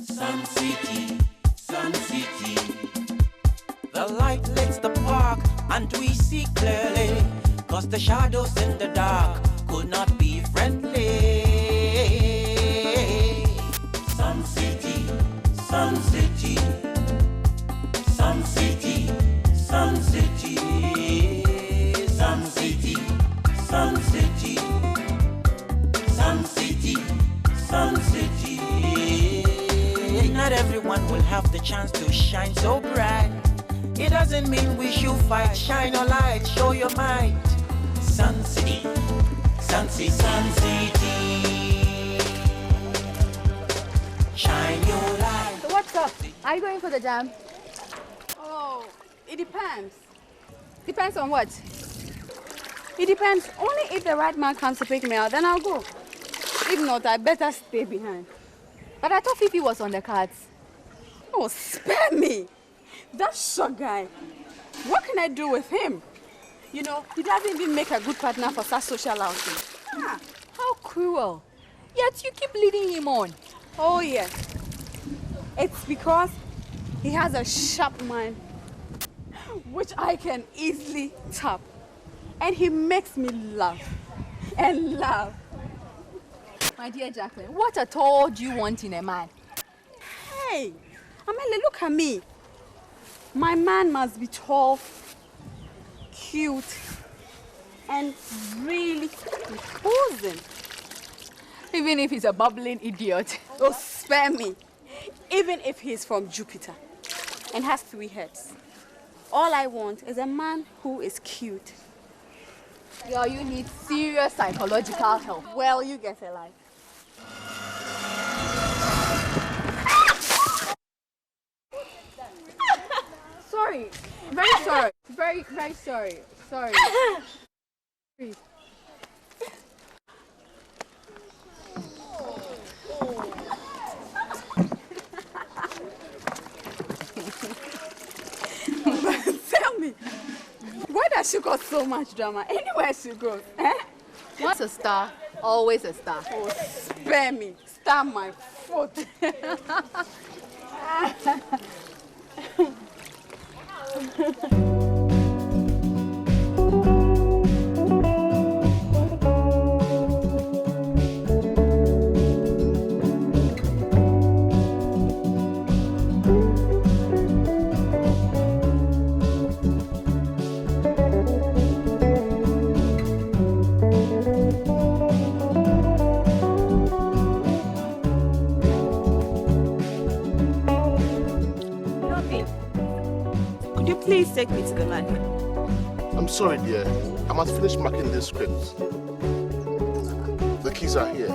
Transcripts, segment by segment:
Sun City, Sun City. The light lights the park and we see clearly, 'cause the shadows in the dark could not be friendly. Sun City, Sun City, Sun City, Sun City, Sun City, Sun City, Sun City, Sun City. Not everyone will have the chance to shine so bright. It doesn't mean we should fight. Shine your light, show your might. Sun City, Sun City, Sun City. Shine your light. So what's up? Are you going for the jam? Oh, it depends. Depends on what? It depends. Only if the right man comes to pick me out, then I'll go. If not, I better stay behind. But I thought Fifi was on the cards. Oh, spare me. That short guy. What can I do with him? You know, he doesn't even make a good partner for such social outing. Ah, how cruel. Yet you keep leading him on. Oh, yes. It's because he has a sharp mind, which I can easily tap. And he makes me laugh and laugh. My dear Jacqueline, what at all do you want in a man? Hey, Amelie, look at me. My man must be tall, cute, and really imposing. Even if he's a bubbling idiot. Oh, spare me. Even if he's from Jupiter and has 3 heads. All I want is a man who is cute. Girl, you need serious psychological help. Well, you get a life. Sorry. Very sorry. Very, very sorry. Sorry. Please. Tell me, why does she cause so much drama anywhere she goes? Eh? Once a star, always a star. Oh, spare me. Stamp my foot. Please take me to the library. I'm sorry, dear. I must finish marking this script. The keys are here.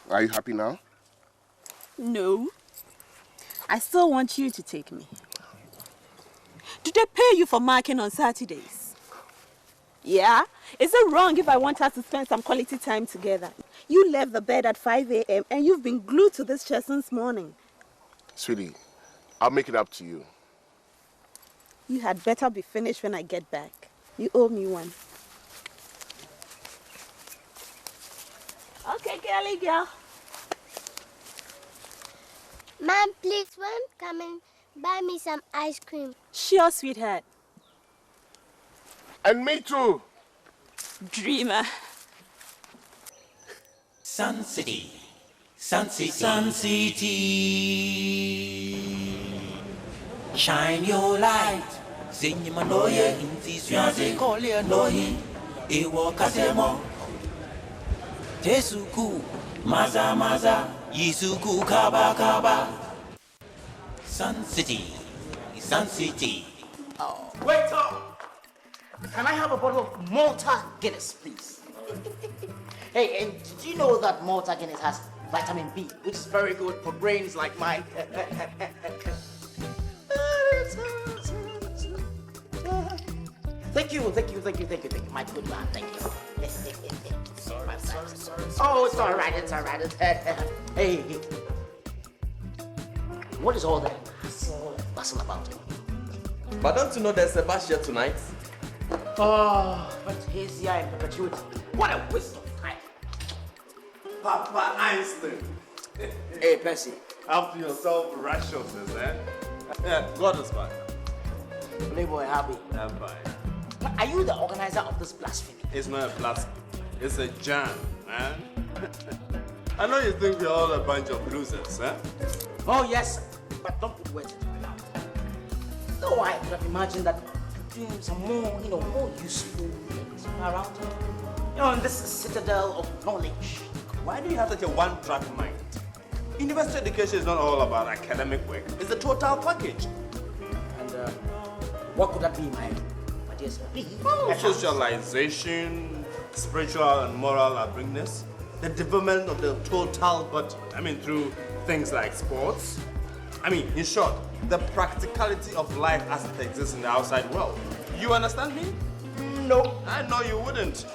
Are you happy now? No. I still want you to take me. Do they pay you for marking on Saturdays? Yeah? Is it wrong if I want us to spend some quality time together? You left the bed at 5 a.m. and you've been glued to this chair since morning. Sweetie, I'll make it up to you. You had better be finished when I get back. You owe me one. Okay, girly girl. Mom, please, when come and buy me some ice cream. Sure, sweetheart. And me too. Dreamer. Sun City, Sun City, Sun City. Shine your light. Sing your manoye, inti swaze kole nohi. Ewo kasemo. Tesuku, maza maza. Yisuku kaba kaba. Sun City, Sun City. Oh. Wait up! Can I have a bottle of Malta Guinness, please? Hey, and did you know that Malta Guinness has vitamin B, which is very good for brains like mine? Thank Thank you. My good man, thank you. Sorry. Oh, it's all right. Hey. What is all that bustle about? But don't you know there's a bash here tonight? Oh, but he's here in perpetuity. What a waste of time. Papa Einstein. Hey, Percy. After your self-righteousness, eh? Yeah, God is fine. Playboy, happy. I'm fine. Are you the organizer of this blasphemy? It's not a blasphemy. It's a jam, man. I know you think we're all a bunch of losers, eh? Oh, yes, but don't put words into my mouth. No, I could have imagined that doing some more, more useful things around here. In this citadel of knowledge. Why do you have such a one-track mind? University education is not all about academic work. It's a total package. And what could that be, my dear sir? Socialization, spiritual and moral upbringness, the development of the total body. Through things like sports. In short, the practicality of life as it exists in the outside world. You understand me? No. I know you wouldn't.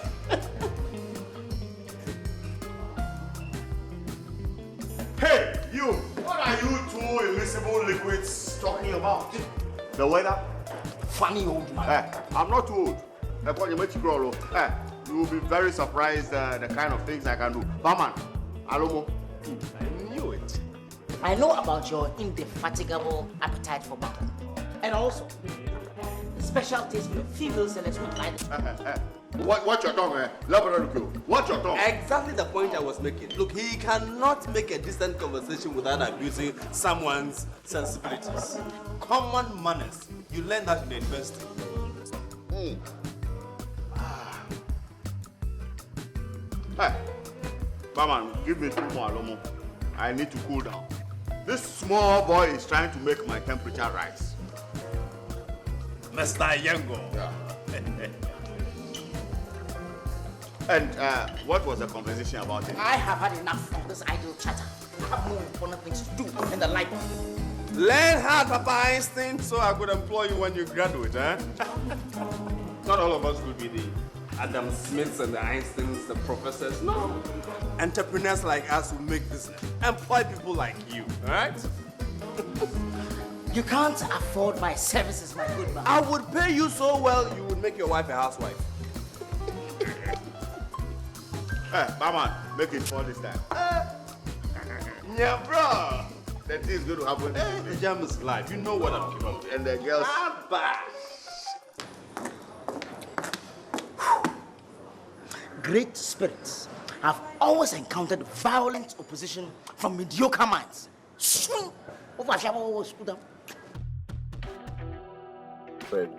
Hey, you! What are you two immiscible liquids talking about? The weather? Funny old man. I'm not too old. You will be very surprised the kind of things I can do. Barman, Alomo. I knew it. I know about your indefatigable appetite for butter. And also, the special taste for female sellers who try this. Watch your tongue, eh? Watch your tongue. Exactly the point I was making. Look, he cannot make a decent conversation without abusing someone's sensibilities. Common manners. You learn that in the university. Hey, Barman, give me 2 more Alomo. I need to cool down. This small boy is trying to make my temperature rise. Mr. Yango. Yeah. And what was the conversation about it? I have had enough of this idle chatter. I have more important things to do in the life. Learn hard, Papa Einstein, so I could employ you when you graduate, eh? Not all of us will be the Adam Smiths and the Einsteins, the professors. No. Entrepreneurs like us who make business. Employ people like you, all right? You can't afford my services, my good man. I would pay you so well, you would make your wife a housewife. Hey, Barman, make it for this time. Yeah, bro. The thing is going to happen. The jam is live. You know what I'm capable of. And the girls. Great spirits have always encountered violent opposition from mediocre minds. Swing over Shabo. Fred.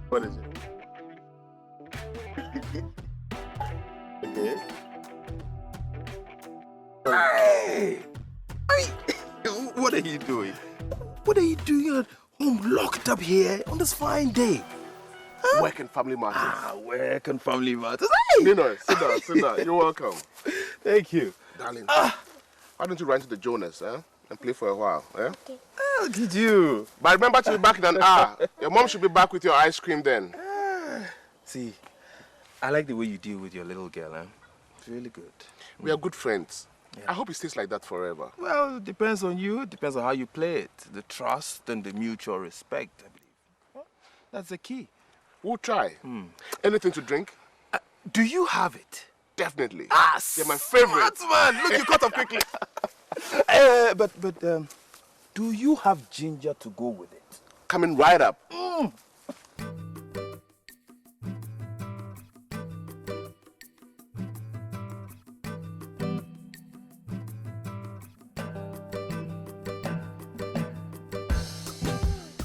What is it? Okay. Hey! What are you doing? What are you doing at home locked up here on this fine day? Huh? Work and family matters. Work and family matters. Nino, sit down. You're welcome. Thank you. Darling, why don't you run to the Jonas, and play for a while, Okay. How did you? But remember to be back in an hour. Your mom should be back with your ice cream then. See, I like the way you deal with your little girl, It's really good. We are good friends. Yeah. I hope it stays like that forever. Well, it depends on you. It depends on how you play it. The trust and the mutual respect, I believe. That's the key. We'll try. Anything to drink? Do you have it? Definitely. Ah, They're my favorite. Smart man. Look, you caught up quickly. But do you have ginger to go with it? Coming right up.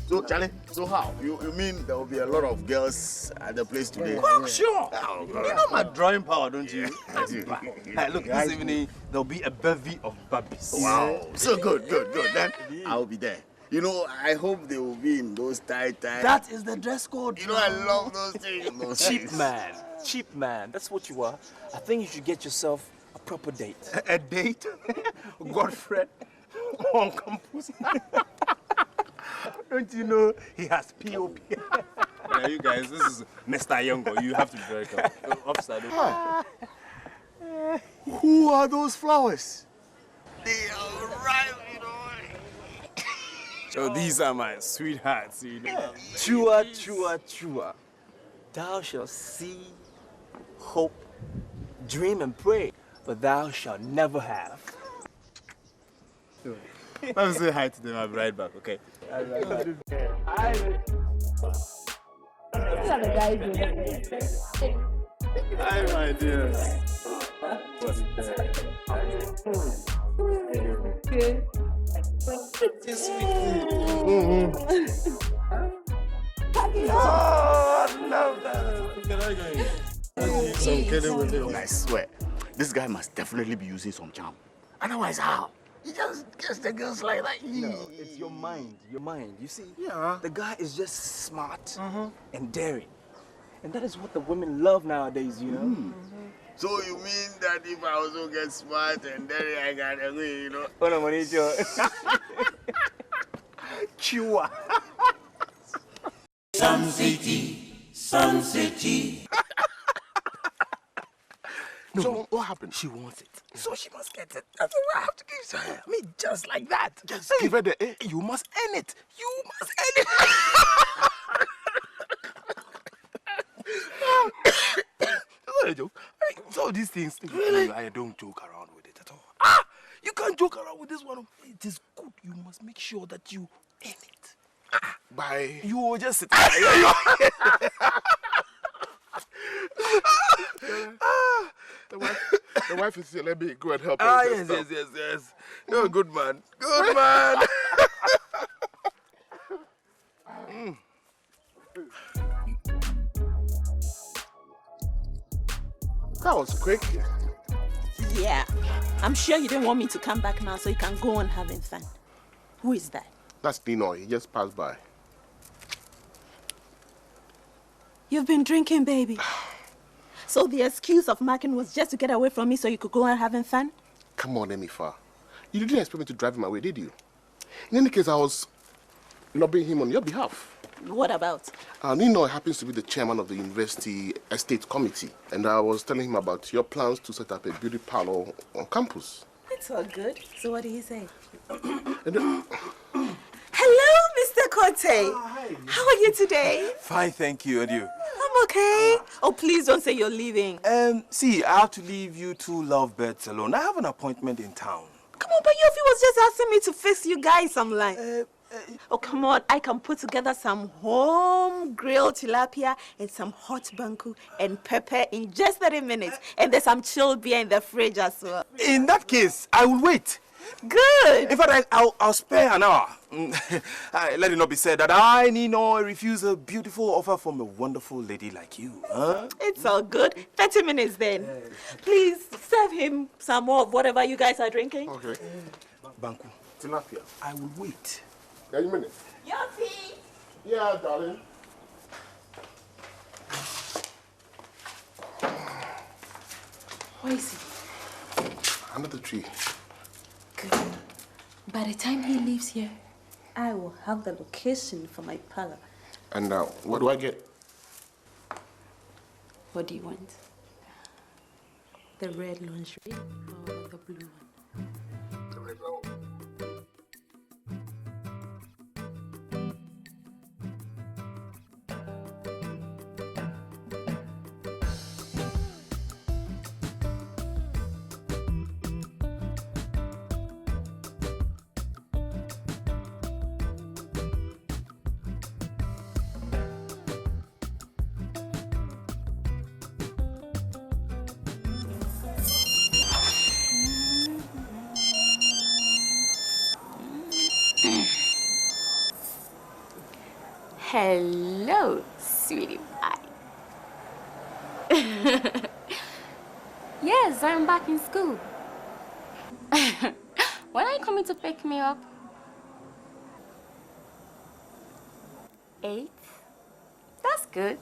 So, Charlie, so how? You mean there will be a lot of girls at the place today? Sure. Oh, You know my drawing power, don't you? I do. Hey, look, this evening there'll be a bevy of babies. Wow. So good. Then I'll be there. You know, I hope they will be in those tight. That is the dress code. You know, I love those things. Cheap man. That's what you are. I think you should get yourself a proper date. A date? Godfred, on campus. Don't you know he has POP? Yeah, you guys, this is Mr. Yongo. You have to be very careful. Officer, Who are those flowers? They are ripe, you know. So these are my sweethearts, you know. Chua, chua, chua. Thou shalt see, hope, dream and pray, but thou shalt never have. Let me say hi to them. I'll be right back, okay? Hi, my dear. Oh, I love that. Some kidding with him. I swear, this guy must definitely be using some charm. Otherwise, how? He just gets the girls like that. No, it's your mind, You see, the guy is just smart and daring. And that is what the women love nowadays, you know? So you mean that if I also get smart and then I got away, you know? Oh, no, Monicho. Chua. Sun City, Sun City. No, So what happened? she wants it. So she must get it. That's what I have to give to her. I mean, just like that. Just give her the A. You must earn it. You must earn it. It's not a joke. I mean, so these things, really? I don't joke around with it at all. You can't joke around with this one. It is good. You must make sure that you earn it. Bye. You will just sit The wife is here. Let me go and help her. Yes. You're a good man. Good man. That was quick. Yeah. I'm sure you didn't want me to come back now so you can go on having fun. Who is that? That's Ninoy. He just passed by. You've been drinking, baby. So the excuse of marking was just to get away from me so you could go on having fun? Come on, Emifa. You didn't expect me to drive him away, did you? In any case, I was lobbying him on your behalf. What about? Ninoy happens to be the chairman of the university estate committee, and I was telling him about your plans to set up a beauty parlor on campus. It's all good. So what did he say? And, Hello, Mr. Cote. Hi. How are you today? Fine, thank you. And you? I'm okay. Oh, please don't say you're leaving. See, I have to leave you two lovebirds alone. I have an appointment in town. Come on, but Yofi was just asking me to fix you guys some line. Oh, come on. I can put together some home-grilled tilapia and some hot banku and pepper in just 30 minutes. And there's some chilled beer in the fridge as well. In that case, I will wait. Good. In fact, I'll spare an hour. Let it not be said that I, Nino, refuse a beautiful offer from a wonderful lady like you. Huh? It's all good. 30 minutes then. Please serve him some more of whatever you guys are drinking. okay. Banku, Tilapia. I will wait. Yeah, you minute. Yofi! Yeah, darling. Where is he? Under the tree. Good. By the time he leaves here, I will have the location for my parlor. And what do I get? What do you want? The red lingerie or the blue one? The red one. Hello, sweetie pie. Yes, I'm back in school. When are you coming to pick me up? 8? That's good.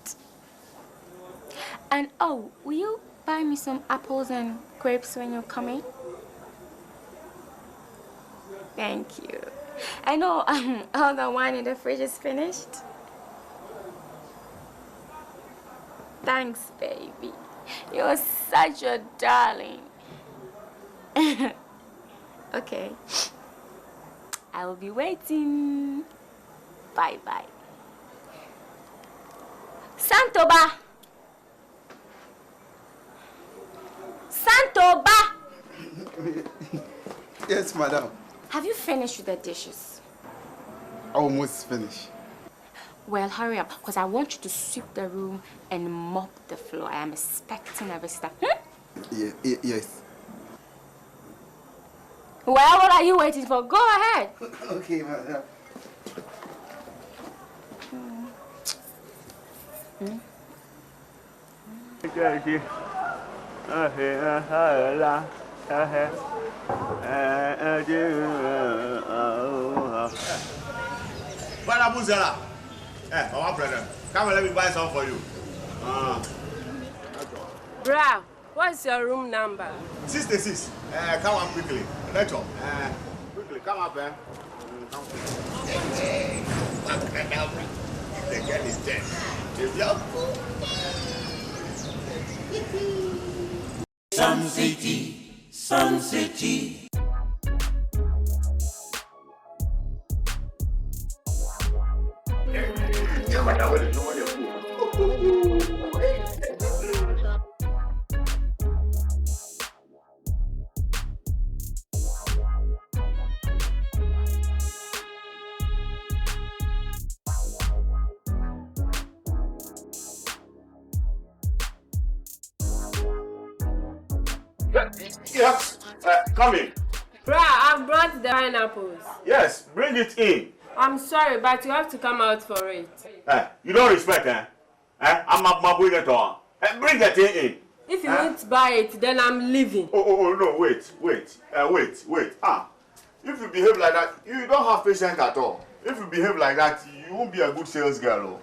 And oh, will you buy me some apples and grapes when you're coming? Thank you. I know all the wine in the fridge is finished. Thanks, baby. You're such a darling. Okay. I will be waiting. Bye-bye. Santoba! Santoba! Yes, madam. Have you finished with the dishes? Almost finished. Well, hurry up, because I want you to sweep the room and mop the floor. I am expecting a visitor. Yes. Well, what are you waiting for? Go ahead. Okay, madam. Buzela. Hey, my brother, come and let me buy some for you. Bra, what's your room number? 66. Come on quickly. Let's go. Quickly, come up, eh? Come. The girl is dead. Sun City, Sun City. Yes, come in. Bra, I brought the pineapples. Yes, bring it in. I'm sorry, but you have to come out for it. You don't respect, I'm not bring it on. Bring that thing in. If you won't buy it, then I'm leaving. Oh, no, wait. If you behave like that, you don't have patience at all. If you behave like that, you won't be a good sales girl.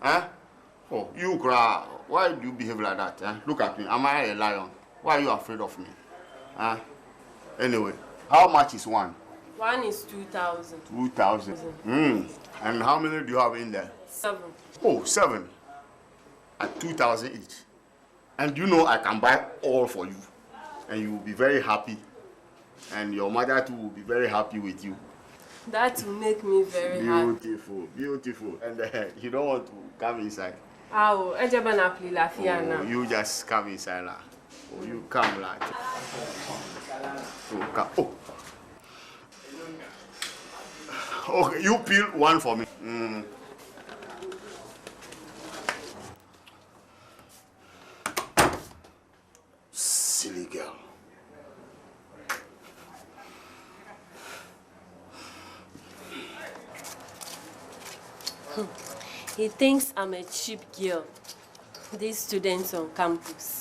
Oh, you cry. Why do you behave like that? Look at me. Am I a lion? Why are you afraid of me? Anyway, how much is one? One is 2,000. 2,000. And how many do you have in there? 7. Oh, 7. At 2,000 each. And you know I can buy all for you. And you will be very happy. And your mother too will be very happy with you. That will make me very happy. Beautiful. And you don't want to come inside. Oh, you just come inside now. Oh, you come like. Oh. Okay, you peel one for me. Silly girl. He thinks I'm a cheap girl. These students on campus.